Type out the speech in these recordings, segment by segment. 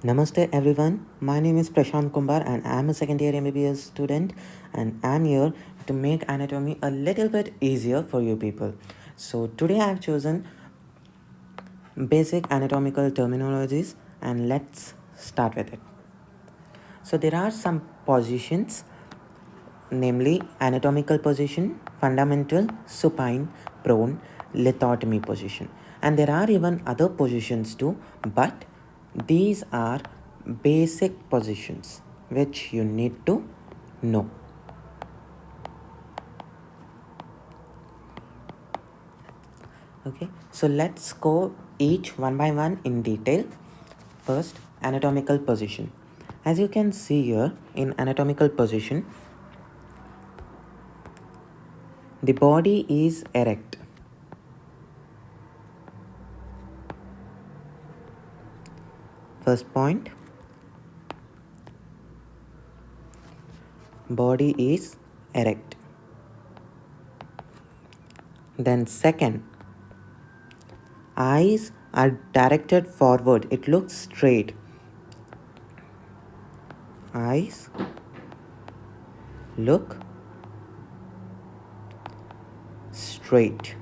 Namaste everyone, my name is Prashant Kumbar and I am a second year MBBS student and I am here to make anatomy a little bit easier for you people. So today I have chosen basic anatomical terminologies and let's start with it. So there are some positions, namely anatomical position, fundamental, supine, prone, lithotomy position. And there are even other positions too, but these are basic positions which you need to know. Okay, so let's go each one by one in detail. First, anatomical position. As you can see here, in anatomical position, the body is erect. First point, body is erect. Then second, eyes are directed forward. It looks straight. Eyes look straight.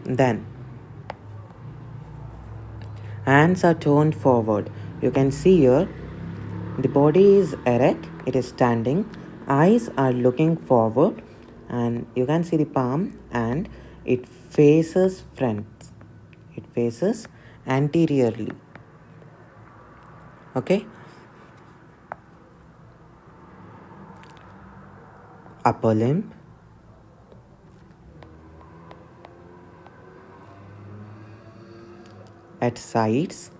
Then hands are turned forward. You can see here the body is erect, it is standing, eyes are looking forward, and you can see the palm and it faces front. It faces anteriorly. Okay. Upper limb, at sides.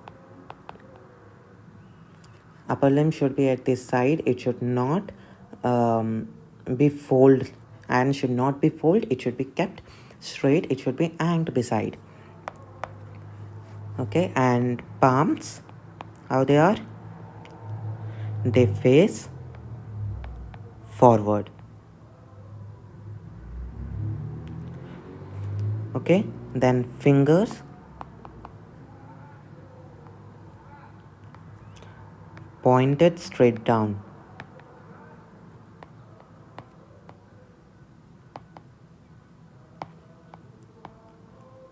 Upper limb should be at this side. It should not be fold and should not be fold. It should be kept straight. It should be hanged beside. Okay, and palms, how they are? They face forward. Okay, then fingers, pointed straight down.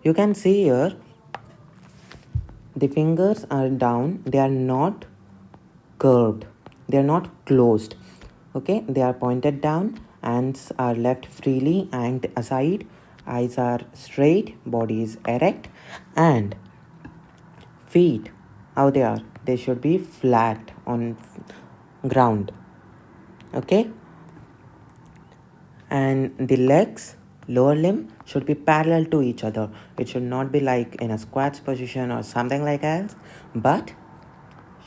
You can see here the fingers are down, they are not curved, they are not closed. Okay, they are pointed down, hands are left freely and aside, eyes are straight, body is erect, and feet, how they are? They should be flat on ground. Okay, and the legs, lower limb should be parallel to each other. It should not be like in a squats position or something like else, but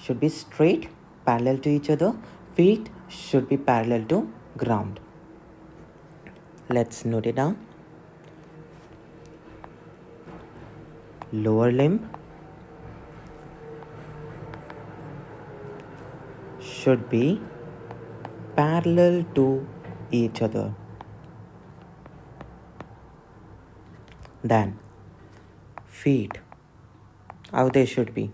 should be straight, parallel to each other. Feet should be parallel to ground. Let's note it down. Lower limb should be parallel to each other. Then feet, how they should be?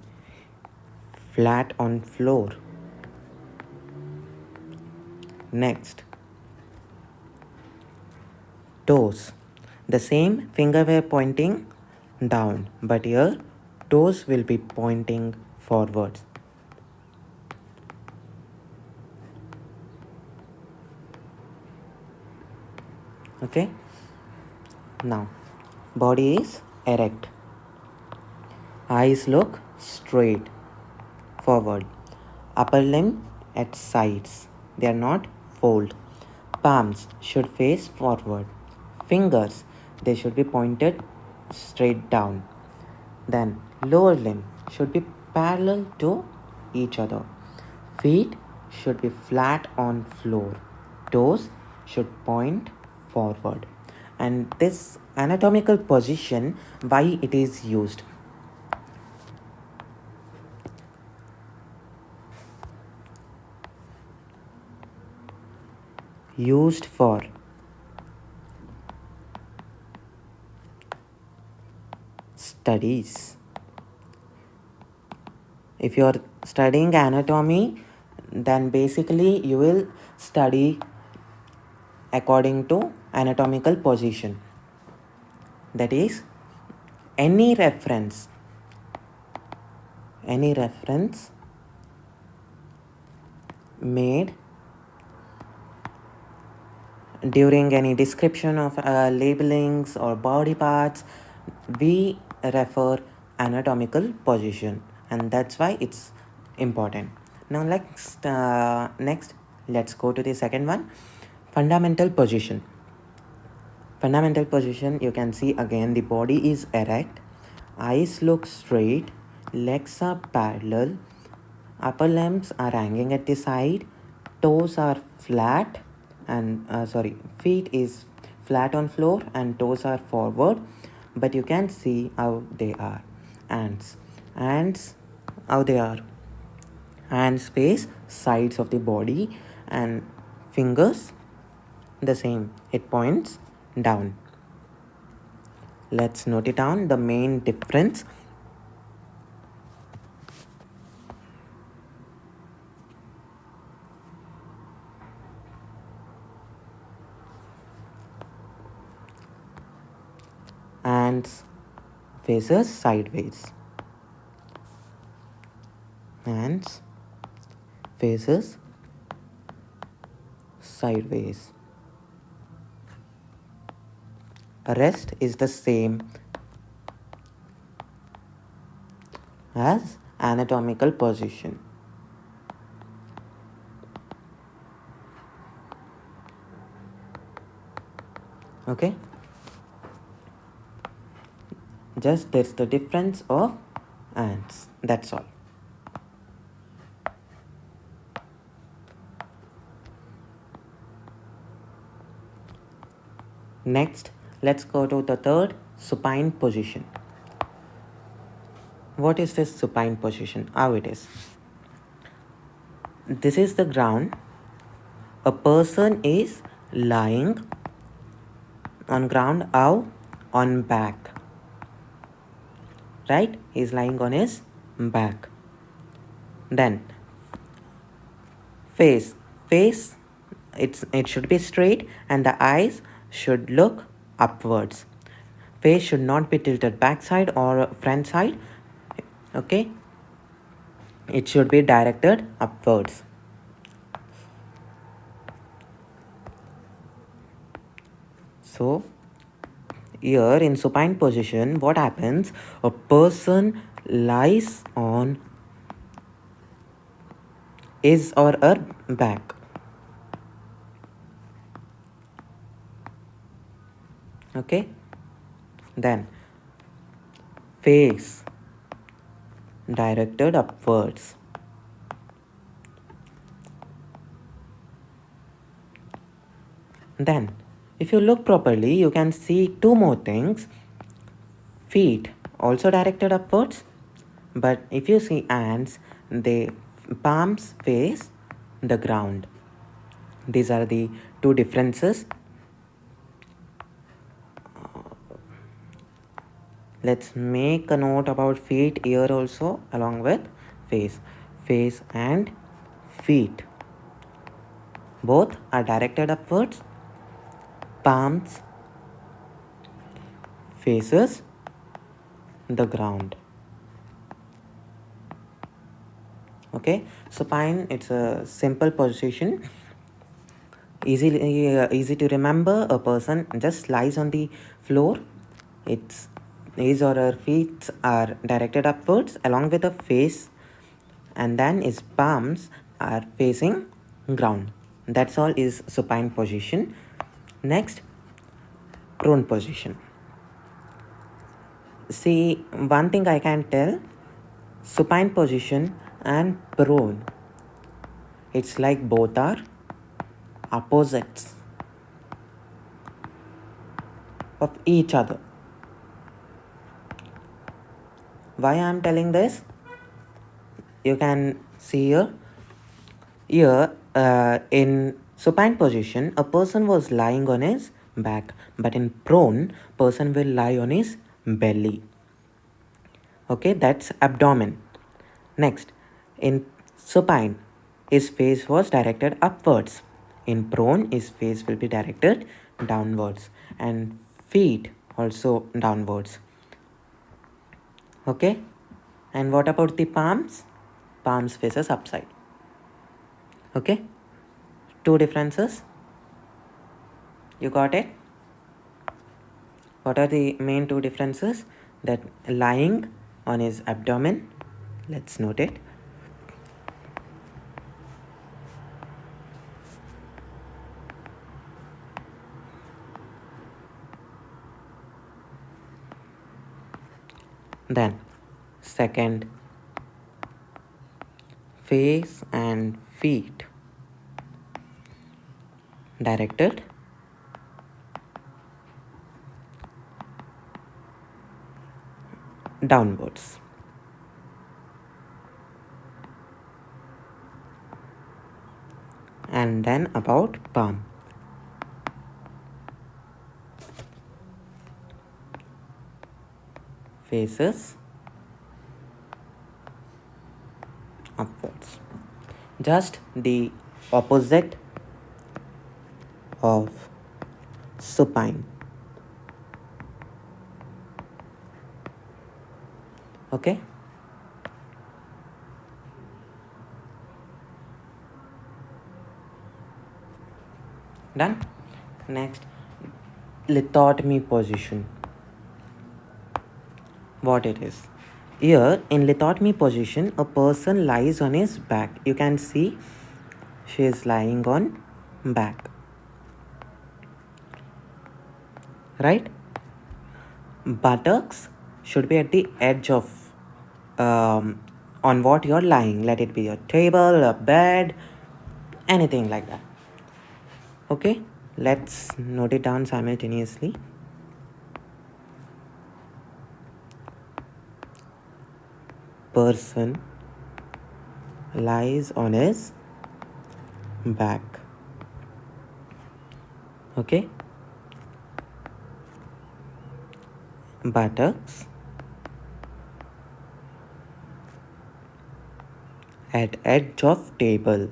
Flat on floor. Next, toes. The same finger were pointing down, but here toes will be pointing forwards. Okay, now body is erect, eyes look straight forward, upper limb at sides, they are not fold, palms should face forward, fingers they should be pointed straight down. Then lower limb should be parallel to each other, feet should be flat on floor, toes should point forward. And this anatomical position, why it is used? Used for studies. if you are studying anatomy, then basically you will study according to anatomical position. That is, any reference made during any description of labelings or body parts, we refer anatomical position, and that's why it's important. Now next let's go to the second one, fundamental position. Fundamental position, you can see again the body is erect, eyes look straight, legs are parallel, upper limbs are hanging at the side, toes are flat and feet is flat on floor and toes are forward, but you can see how they are. Ants, how they are. Hands face sides of the body and fingers the same, it points down. Let's note it down, the main difference. Hands faces sideways. Hands faces sideways. Rest is the same as anatomical position. Okay, just there's the difference of ants, that's all. Next, let's go to the third, supine position. What is this supine position? How it is? This is the ground. A person is lying on ground. How? On back. Right? He's lying on his back. Then face. It should be straight and the eyes should look upwards. Face should not be tilted backside or front side. Okay, it should be directed upwards. So here in supine position, what happens? A person lies on his or her back. Okay, then face directed upwards. Then if you look properly, you can see two more things. Feet also directed upwards, but if you see ants, they palms face the ground. These are the two differences. Let's make a note about feet here also along with face and feet both are directed upwards. Palms faces the ground. Okay, supine, it's a simple position, easy to remember. A person just lies on the floor, his or her feet are directed upwards along with the face, and then his palms are facing ground. That's all is supine position. Next, prone position. See, one thing I can tell, supine position and prone, it's like both are opposites of each other. Why I am telling this? You can see here in supine position, a person was lying on his back, but in prone, person will lie on his belly. Okay, that's abdomen. Next, in supine, his face was directed upwards. In prone, his face will be directed downwards, and feet also downwards. Okay, and what about the palms? Palms faces upside. Okay, two differences. You got it? What are the main two differences? That lying on his abdomen, let's note it. Then second, face and feet directed downwards. And then about palm. Faces upwards. Just the opposite of supine. Okay? Done? Next, lithotomy position. What it is? Here, in lithotomy position, a person lies on his back. You can see she is lying on back. Right? Buttocks should be at the edge of on what you're lying. Let it be a table, a bed, anything like that. Okay, let's note it down simultaneously. Person lies on his back. Okay, buttocks at edge of table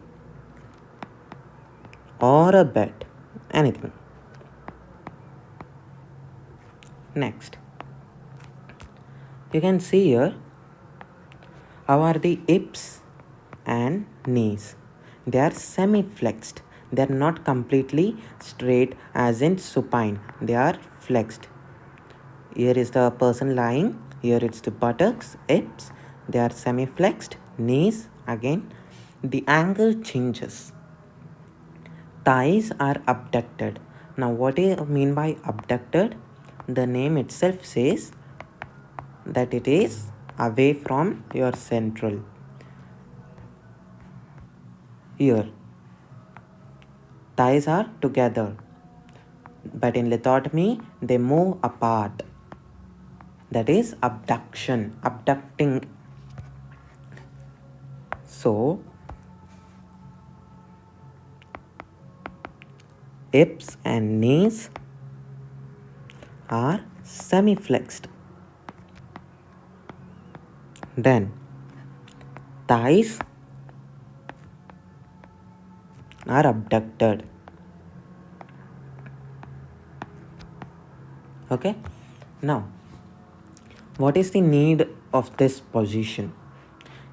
or a bed, anything. Next, you can see here how are the hips and knees. They are semi-flexed. They are not completely straight as in supine. They are flexed. Here is the person lying. Here it's the buttocks, hips. They are semi-flexed. Knees again. The angle changes. Thighs are abducted. Now what do you mean by abducted? The name itself says that it is away from your central. Here, thighs are together, but in lithotomy, they move apart. That is abduction, abducting. So, hips and knees are semi-flexed. Then, thighs are abducted. Okay, now what is the need of this position?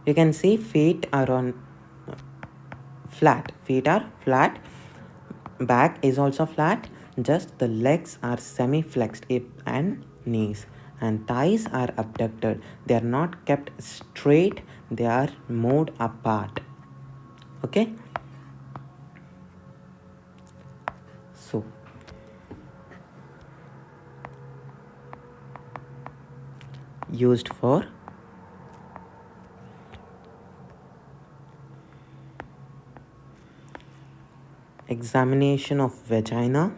You can see feet are on flat. Feet are flat. Back is also flat. Just the legs are semi-flexed, hip and knees. And thighs are abducted. They are not kept straight. They are moved apart. Okay. So, used for examination of vagina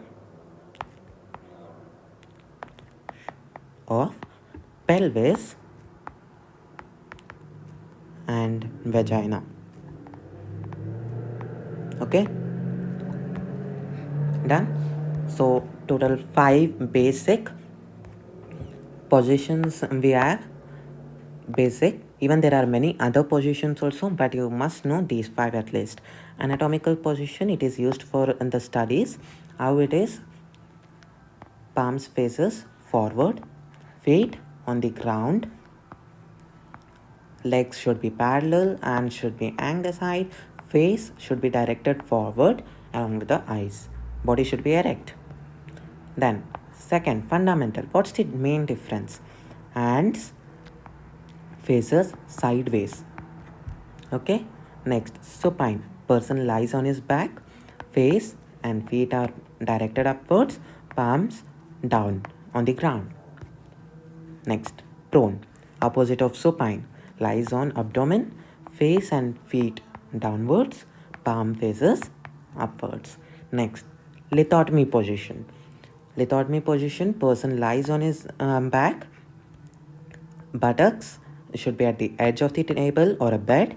or pelvis and vagina. Okay, done. So total 5 basic positions we have. Basic Even there are many other positions also, but you must know these 5 at least. Anatomical position, it is used for in the studies. How it is: palms faces forward, feet on the ground, legs should be parallel and should be hanged aside, face should be directed forward along with the eyes, body should be erect. Then second, fundamental, what's the main difference? Hands faces sideways. Okay. Next, supine, person lies on his back, face and feet are directed upwards, palms down on the ground. Next, prone, opposite of supine, lies on abdomen, face and feet downwards, palm faces upwards. Next, lithotomy position. Lithotomy position, person lies on his back, buttocks should be at the edge of the table or a bed,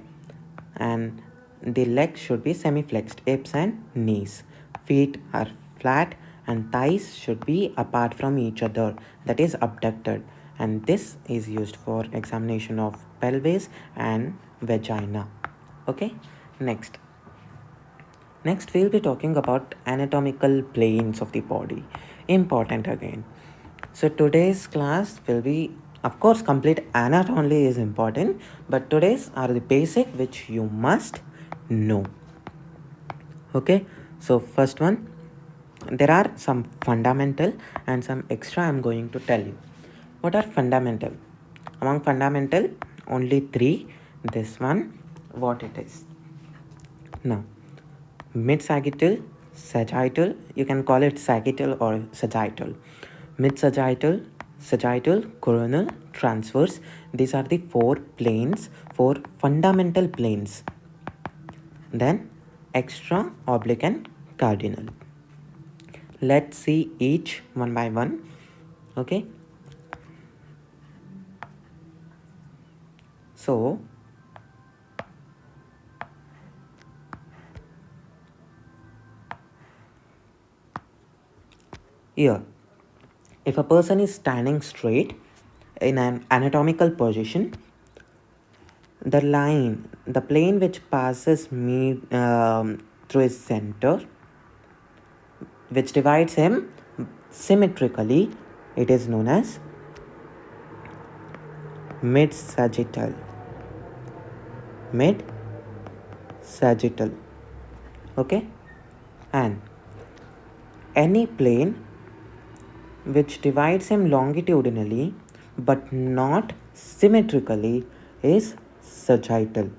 and the legs should be semi-flexed, hips and knees. Feet are flat and thighs should be apart from each other, that is abducted. And this is used for examination of pelvis and vagina. Okay, next we'll be talking about anatomical planes of the body. Important again. So today's class will be, of course, complete anatomy is important, but today's are the basic which you must know. Okay, so first one, there are some fundamental and some extra I'm going to tell you. What are fundamental? Among fundamental, only 3. This one, what it is. Now, mid-sagittal, sagittal, you can call it sagittal or sagittal. Mid-sagittal, sagittal, coronal, transverse. These are the 4 planes, 4 fundamental planes. Then extra, oblique and cardinal. Let's see each one by one. Okay. So, here, if a person is standing straight in an anatomical position, the line, the plane which passes through his center, which divides him symmetrically, it is known as mid-sagittal. Mid-sagittal. Okay? And any plane which divides him longitudinally but not symmetrically is sagittal.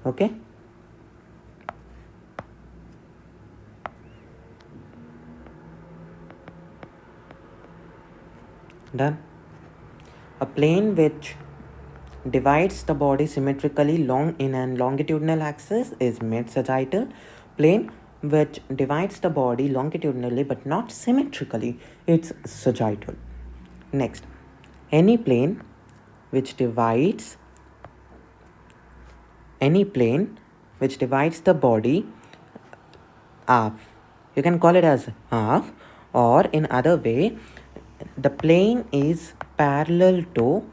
Okay? Done. A plane which divides the body symmetrically in an longitudinal axis is mid-sagittal. Plane which divides the body longitudinally but not symmetrically, it's sagittal. Next, any plane which divides the body half, you can call it as half, or in other way, the plane is parallel to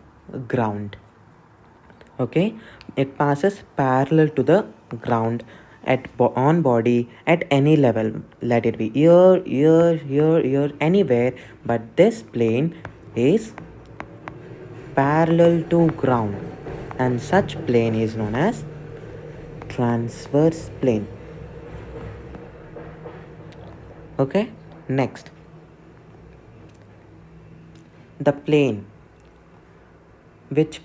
ground. Okay, it passes parallel to the ground on body at any level, let it be here, anywhere, but this plane is parallel to ground, and such plane is known as transverse plane. Okay, next, the plane which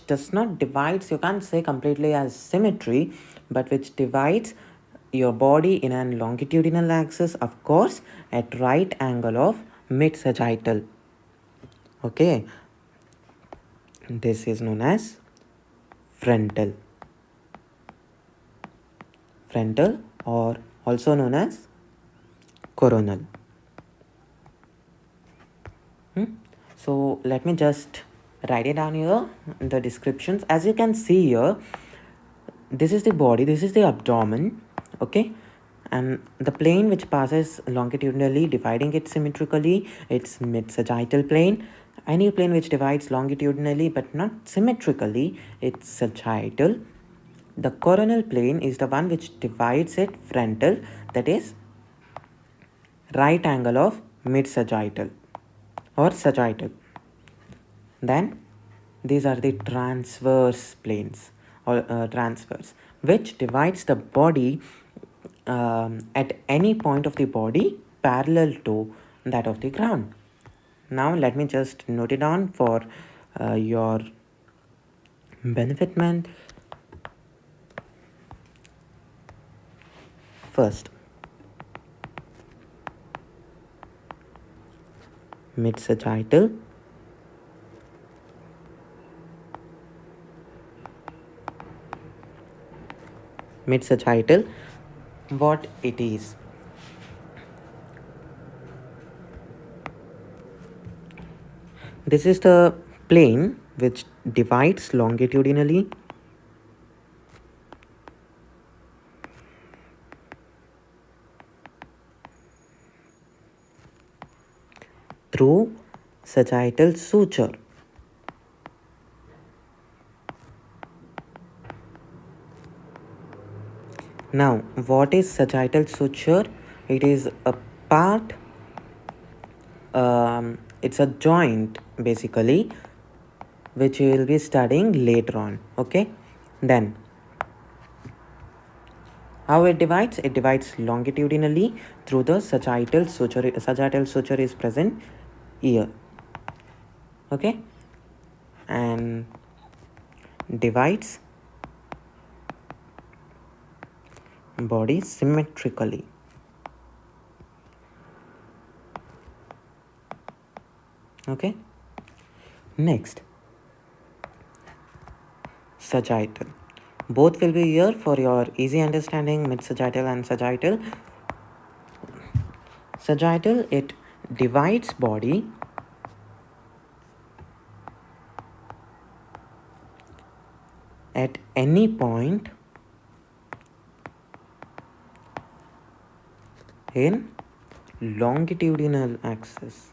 does not divides, you can't say completely as symmetry, but which divides your body in a longitudinal axis, of course, at right angle of mid-sagittal. Okay, this is known as frontal or also known as coronal. So let me just write it down here in the descriptions. As you can see here, this is the body, this is the abdomen. Okay, And the plane which passes longitudinally, dividing it symmetrically, it's mid-sagittal plane. Any plane which divides longitudinally but not symmetrically, it's sagittal. The coronal plane is the one which divides it frontal, that is right angle of mid-sagittal or sagittal. Then these are the transverse planes or transverse, which divides the body at any point of the body parallel to that of the ground. Now let me just note it down for your benefitment. First, mid-sagittal, mid-sagittal, what it is. This is the plane which divides longitudinally through sagittal suture. Now, what is sagittal suture? It is a part, it's a joint basically, which we will be studying later on. Okay, then how it divides? It divides longitudinally through the sagittal suture. Sagittal suture is present here. Okay, and divides body symmetrically. Okay, next, sagittal. Both will be here for your easy understanding, mid-sagittal and sagittal. Sagittal, it divides body at any point in longitudinal axis.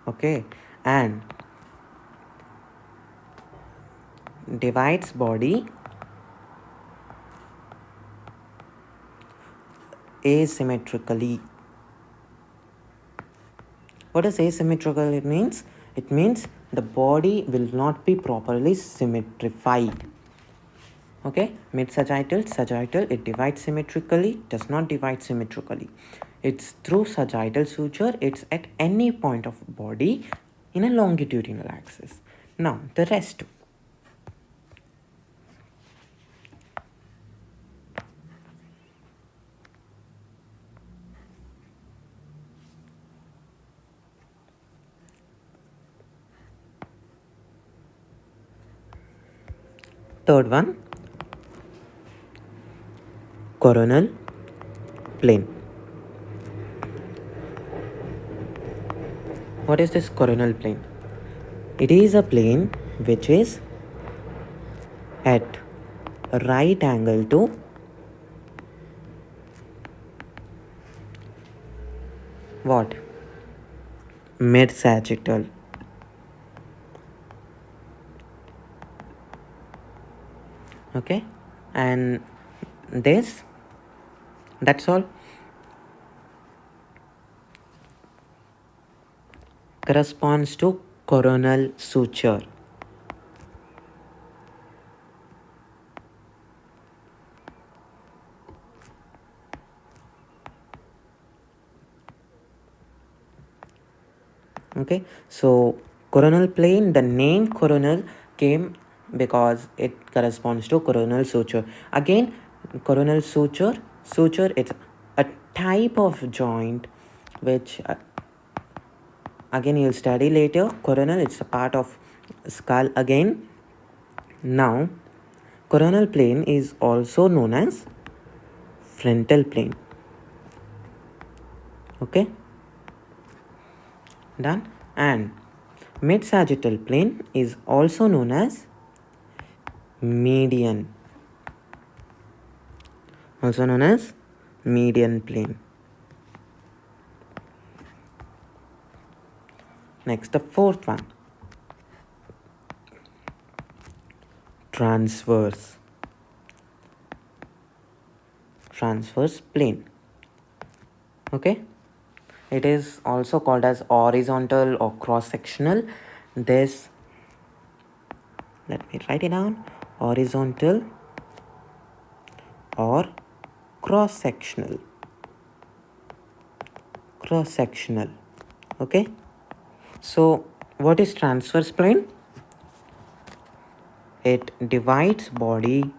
Okay, and divides body asymmetrically. What does asymmetrical it means? It means the body will not be properly symmetrified. Okay, mid-sagittal, sagittal, it divides symmetrically, does not divide symmetrically. It's through sagittal suture, it's at any point of body in a longitudinal axis. Now, the rest. Third one, coronal plane. What is this coronal plane? It is a plane which is at a right angle to what? Mid-sagittal. Okay, and this, that's all. Corresponds to coronal suture. Okay, so coronal plane, the name coronal came because it corresponds to coronal suture. Again, coronal suture, it's a type of joint which again you'll study later. Coronal, it's a part of skull again. Now, coronal plane is also known as frontal plane. Okay, done. And mid-sagittal plane is also known as median, also known as median plane. Next, the fourth one, transverse plane. Okay, it is also called as horizontal or cross sectional. This, let me write it down, horizontal or cross sectional. Okay, so what is transverse plane? It divides body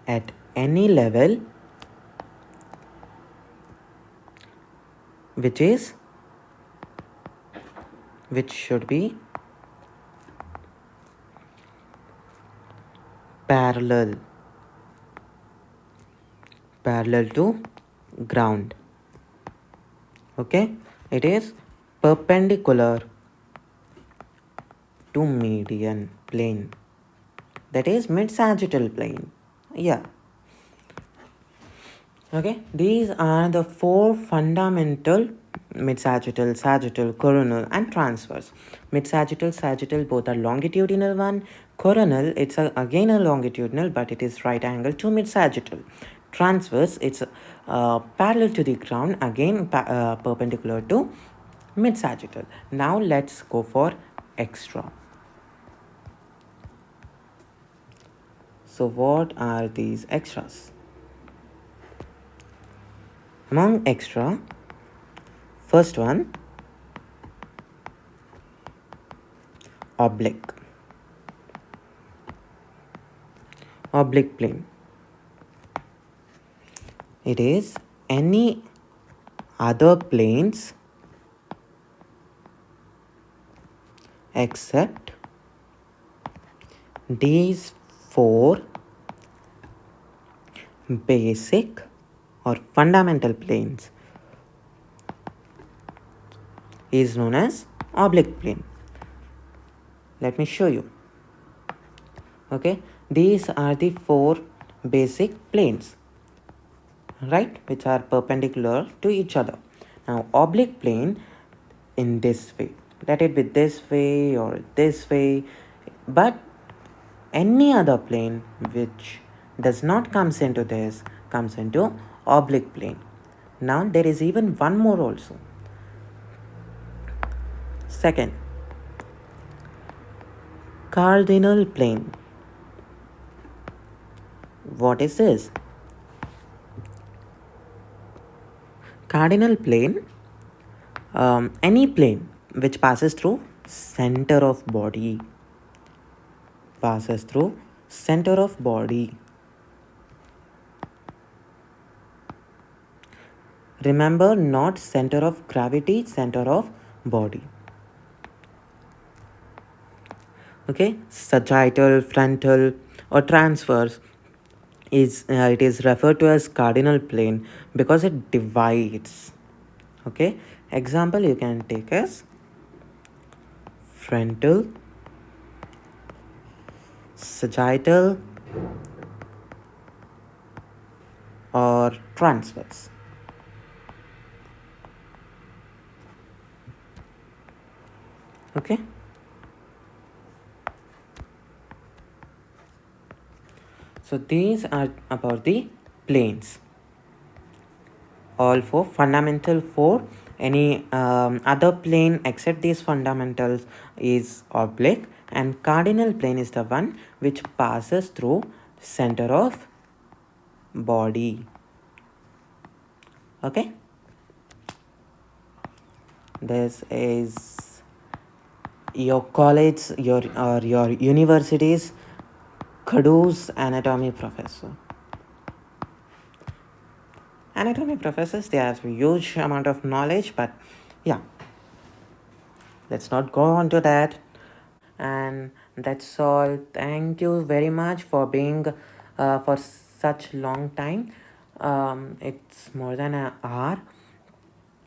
at any level which should be parallel to ground. Okay, it is perpendicular to median plane, that is mid-sagittal plane. Yeah. Okay, these are the four fundamental: mid-sagittal, sagittal, coronal, and transverse. Mid-sagittal, sagittal, both are longitudinal one. Coronal, it's again a longitudinal, but it is right angle to mid-sagittal. Transverse, it's parallel to the ground, again perpendicular to mid-sagittal. Now let's go for extra. So what are these extras? Among extra, first one, oblique plane. It is any other planes except these four basic or fundamental planes is known as oblique plane. Let me show you. Okay, these are the four basic planes, right, which are perpendicular to each other. Now oblique plane in this way, let it be this way or this way, but any other plane which does not comes into this comes into oblique plane. Now there is even one more also. Second, cardinal plane. What is this? Cardinal plane, any plane which passes through center of body. Remember, not center of gravity, center of body. Okay, sagittal, frontal, or transverse is it is referred to as cardinal plane because it divides. Okay, example you can take as frontal, sagittal, or transverse. Okay, so these are about the planes. All four fundamental four. Any other plane except these fundamentals is oblique, and cardinal plane is the one which passes through center of body. Okay, this is your college, your university's Kadu's anatomy professor. Anatomy professors, they have a huge amount of knowledge, but yeah, let's not go on to that. And that's all. Thank you very much for being for such long time. It's more than an hour,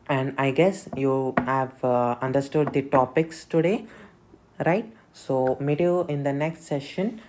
and I guess you have understood the topics today, right? So meet you in the next session.